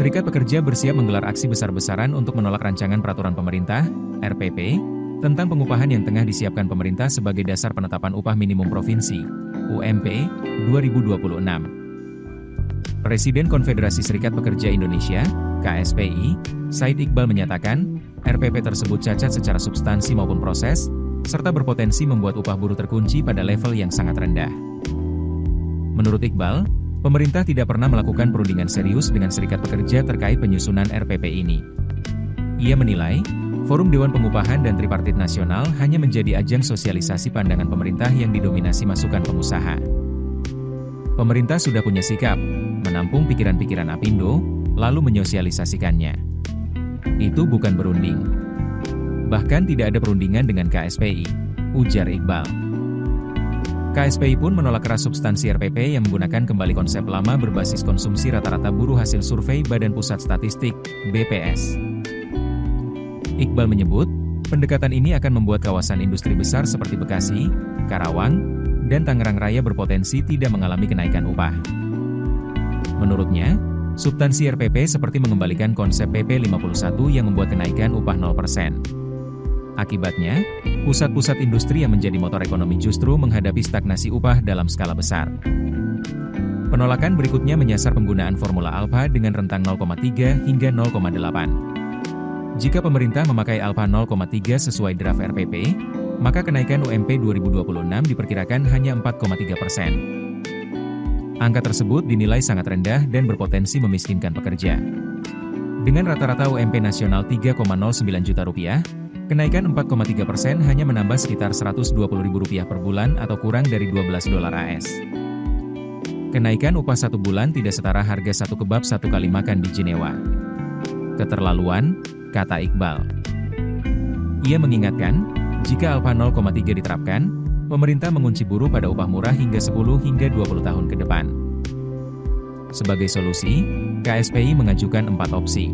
Serikat Pekerja bersiap menggelar aksi besar-besaran untuk menolak rancangan peraturan pemerintah, RPP, tentang pengupahan yang tengah disiapkan pemerintah sebagai dasar penetapan upah minimum provinsi, UMP, 2026. Presiden Konfederasi Serikat Pekerja Indonesia, KSPI, Said Iqbal menyatakan, RPP tersebut cacat secara substansi maupun proses, serta berpotensi membuat upah buruh terkunci pada level yang sangat rendah. Menurut Iqbal, pemerintah tidak pernah melakukan perundingan serius dengan serikat pekerja terkait penyusunan RPP ini. Ia menilai, Forum Dewan Pengupahan dan Tripartit Nasional hanya menjadi ajang sosialisasi pandangan pemerintah yang didominasi masukan pengusaha. Pemerintah sudah punya sikap, menampung pikiran-pikiran Apindo, lalu menyosialisasikannya. Itu bukan berunding. Bahkan tidak ada perundingan dengan KSPI, ujar Iqbal. KSPI pun menolak keras substansi RPP yang menggunakan kembali konsep lama berbasis konsumsi rata-rata buruh hasil survei Badan Pusat Statistik, BPS. Iqbal menyebut, pendekatan ini akan membuat kawasan industri besar seperti Bekasi, Karawang, dan Tangerang Raya berpotensi tidak mengalami kenaikan upah. Menurutnya, substansi RPP seperti mengembalikan konsep PP 51 yang membuat kenaikan upah 0%. Akibatnya, pusat-pusat industri yang menjadi motor ekonomi justru menghadapi stagnasi upah dalam skala besar. Penolakan berikutnya menyasar penggunaan formula alpha dengan rentang 0,3 hingga 0,8. Jika pemerintah memakai alpha 0,3 sesuai draft RPP, maka kenaikan UMP 2026 diperkirakan hanya 4,3%. Angka tersebut dinilai sangat rendah dan berpotensi memiskinkan pekerja. Dengan rata-rata UMP nasional Rp3,09 juta, kenaikan 4,3% hanya menambah sekitar Rp120.000 per bulan atau kurang dari $12 AS. Kenaikan upah satu bulan tidak setara harga satu kebab satu kali makan di Jenewa. Keterlaluan, kata Iqbal. Ia mengingatkan, jika alpha 0,3 diterapkan, pemerintah mengunci buruh pada upah murah hingga 10 hingga 20 tahun ke depan. Sebagai solusi, KSPI mengajukan 4 opsi.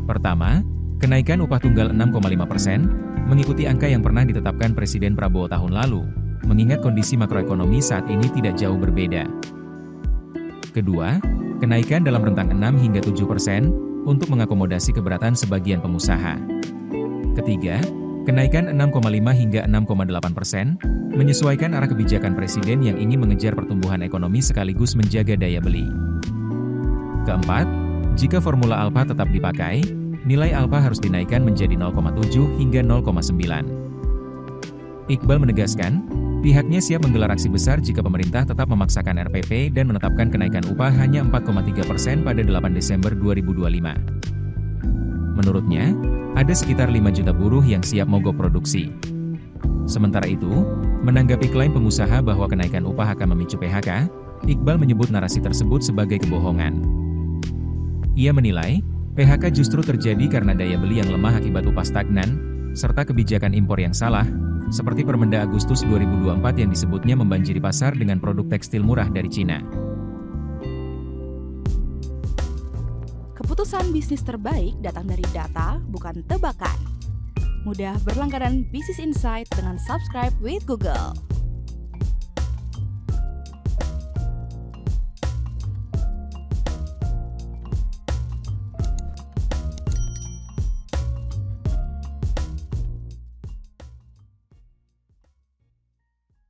Pertama, kenaikan upah tunggal 6,5%, mengikuti angka yang pernah ditetapkan Presiden Prabowo tahun lalu, mengingat kondisi makroekonomi saat ini tidak jauh berbeda. Kedua, kenaikan dalam rentang 6 hingga 7% untuk mengakomodasi keberatan sebagian pengusaha. Ketiga, kenaikan 6,5 hingga 6,8%, menyesuaikan arah kebijakan Presiden yang ingin mengejar pertumbuhan ekonomi sekaligus menjaga daya beli. Keempat, jika formula alpha tetap dipakai, nilai alpha harus dinaikkan menjadi 0,7 hingga 0,9. Iqbal menegaskan, pihaknya siap menggelar aksi besar jika pemerintah tetap memaksakan RPP dan menetapkan kenaikan upah hanya 4,3% pada 8 Desember 2025. Menurutnya, ada sekitar 5 juta buruh yang siap mogok produksi. Sementara itu, menanggapi klaim pengusaha bahwa kenaikan upah akan memicu PHK, Iqbal menyebut narasi tersebut sebagai kebohongan. Ia menilai, PHK justru terjadi karena daya beli yang lemah akibat upah stagnan, serta kebijakan impor yang salah, seperti Permenda Agustus 2024 yang disebutnya membanjiri pasar dengan produk tekstil murah dari Cina. Keputusan bisnis terbaik datang dari data, bukan tebakan. Mudah berlangganan Business Insight dengan subscribe with Google.